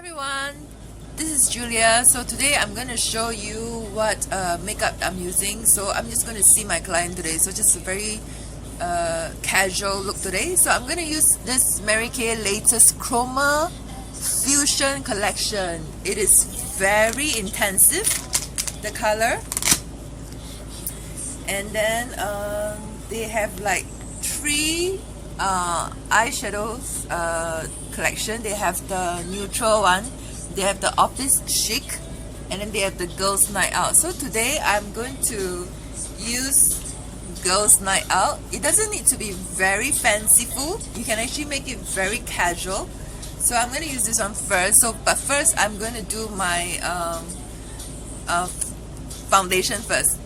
Everyone, this is Julia. So today I'm going to show you what makeup I'm using. So I'm just going to see my client today. So just a very casual look today. So I'm going to use this Mary Kay latest Chroma Fusion collection. It is very intensive, the color. And then they have like three eyeshadows collection. They have the neutral one, they have the office chic, and then they have the girls night out. So today I'm going to use girls night out. It doesn't need to be very fanciful, you can actually make it very casual. So I'm going to use this one first. But first I'm going to do my foundation first.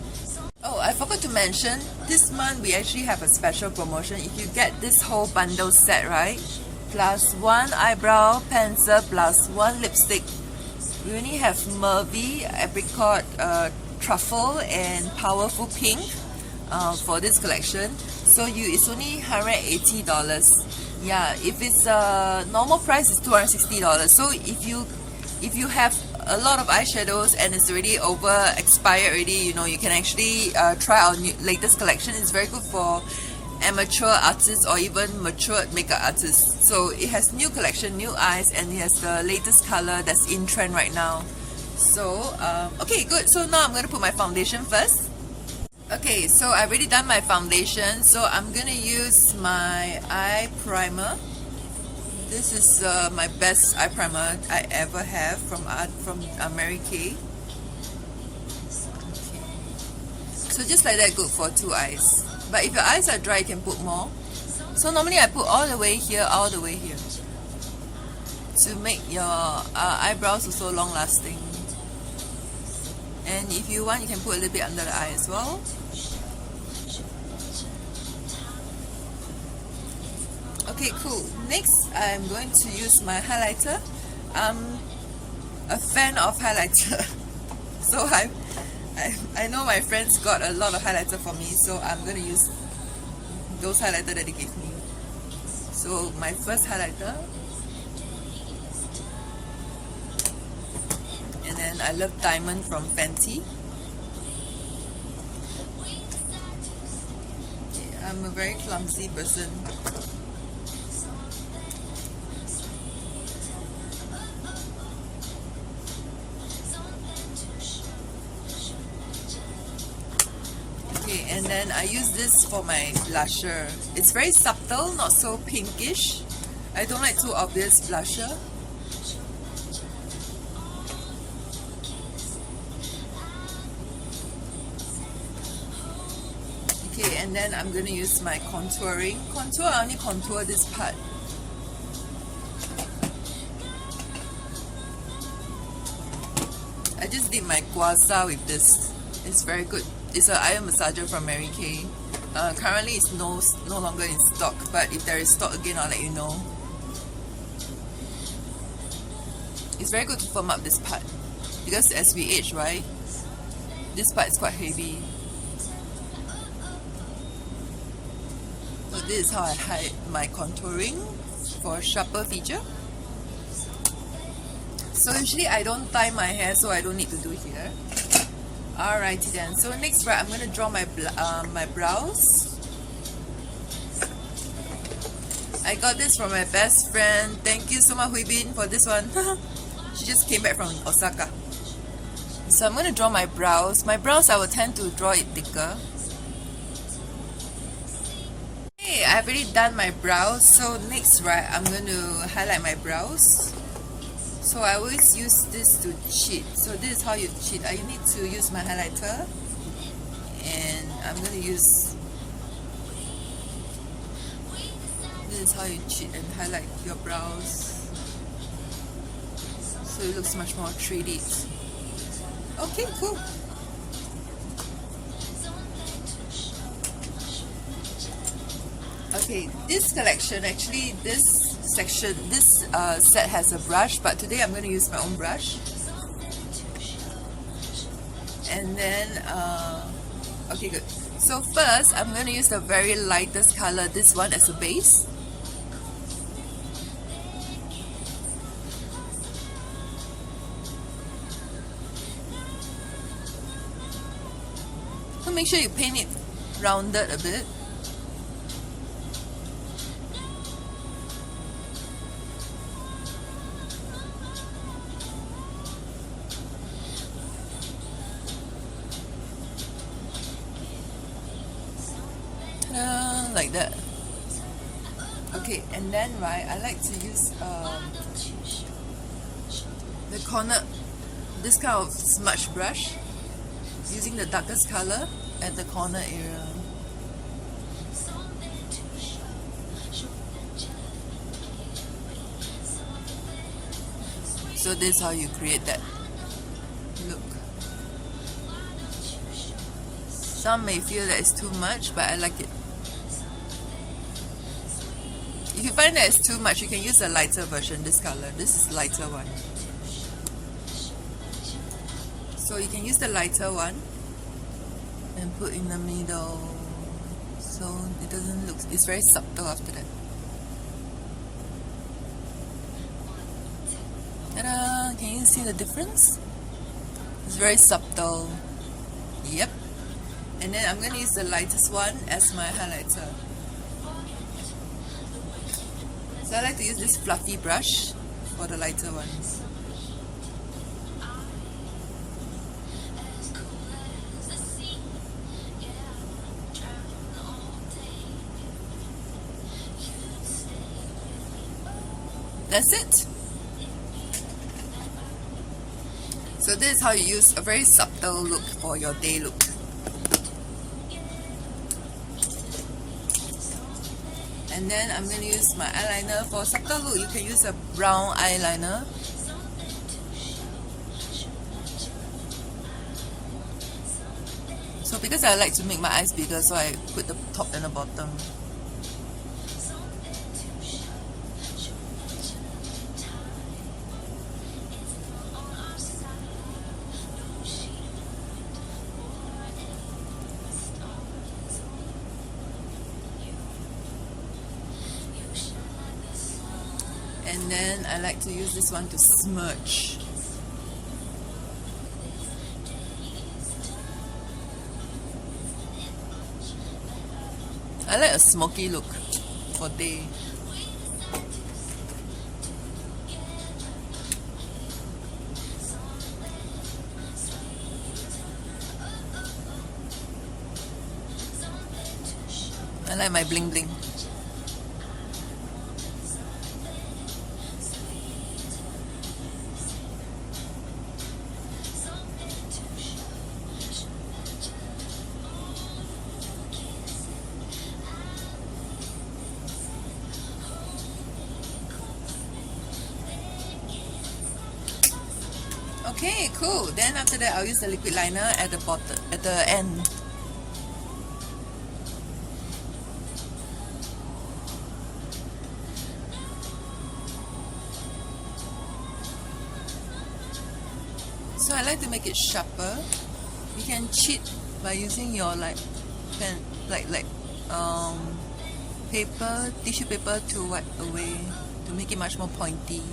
Oh, I forgot to mention, this month we actually have a special promotion. If you get this whole bundle set, right, plus one eyebrow pencil plus one lipstick, we only have Mauve, Apricot, Truffle and Powerful Pink for this collection. So it's only $180. Yeah, if it's normal price is $260. So if you have a lot of eyeshadows and it's already expired already, you can actually try our latest collection. It's very good for amateur artists or even matured makeup artists. So it has new collection, new eyes, and it has the latest color that's in trend right now. So okay, good. So now I'm going to put my foundation first. Okay, so I've already done my foundation, so I'm going to use my eye primer. This is my best eye primer I ever have from Mary Kay. Okay. So just like that, good for two eyes. But if your eyes are dry, you can put more. So normally I put all the way here, to make your eyebrows also long lasting. And if you want, you can put a little bit under the eye as well. Okay, cool. Next, I'm going to use my highlighter. I'm a fan of highlighter. So I know my friends got a lot of highlighter for me, so I'm going to use those highlighter that they gave me. So my first highlighter. And then I love Diamond from Fenty. Yeah, I'm a very clumsy person. And then I use this for my blusher. It's very subtle, not so pinkish. I don't like too obvious blusher. Okay, and then I'm going to use my contouring. I only contour this part. I just did my guasa with this. It's very good. It's an eye massager from Mary Kay. Currently it's no longer in stock, but if there is stock again, I'll let you know. It's very good to firm up this part, because as we age, right, this part is quite heavy. So this is how I hide my contouring for a sharper feature. So usually I don't tie my hair, so I don't need to do it here. Alrighty then. So next, right, I'm going to draw my brows. I got this from my best friend. Thank you so much, Hui Bin, for this one. She just came back from Osaka. So I'm going to draw my brows. My brows, I will tend to draw it thicker. Okay, I've already done my brows. So next, right, I'm going to highlight my brows. So I always use this to cheat. So this is how you cheat. You need to use my highlighter, and I'm going to use, this is how you cheat and highlight your brows, so it looks much more 3D. Okay, cool. Okay, this collection, actually this set has a brush, but today I'm going to use my own brush. And then okay, good. So first I'm going to use the very lightest color, this one, as a base. make sure you paint it rounded a bit. Like that. Okay, and then right, I like to use the corner, this kind of smudge brush, using the darkest color at the corner area. So this is how you create that look. Some may feel that it's too much, but I like it. If you find that it's too much, you can use a lighter version, this color. This is lighter one. So you can use the lighter one and put in the middle, so it doesn't look, it's very subtle after that. Ta-da! Can you see the difference? It's very subtle. Yep. And then I'm going to use the lightest one as my highlighter. So I like to use this fluffy brush for the lighter ones. That's it. So this is how you use a very subtle look for your day look. And then I'm going to use my eyeliner. For subtle look, you can use a brown eyeliner. So because I like to make my eyes bigger, so I put the top and the bottom. And then I like to use this one to smudge. I like a smoky look for day. I like my bling bling. Okay, cool. Then after that, I'll use the liquid liner at the bottom, at the end. So I like to make it sharper. You can cheat by using your pen, paper, tissue paper to wipe away to make it much more pointy.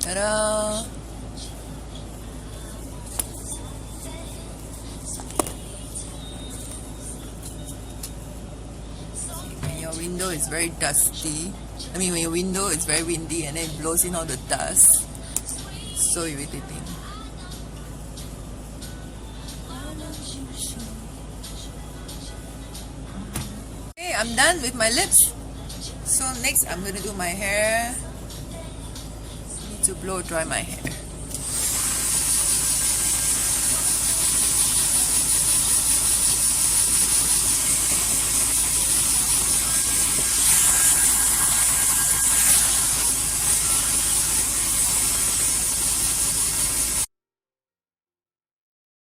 Ta-da! When your window is very dusty, when your window is very windy and then it blows in all the dust, so irritating. Okay, I'm done with my lips. So next I'm going to do my hair. Need to blow dry my hair.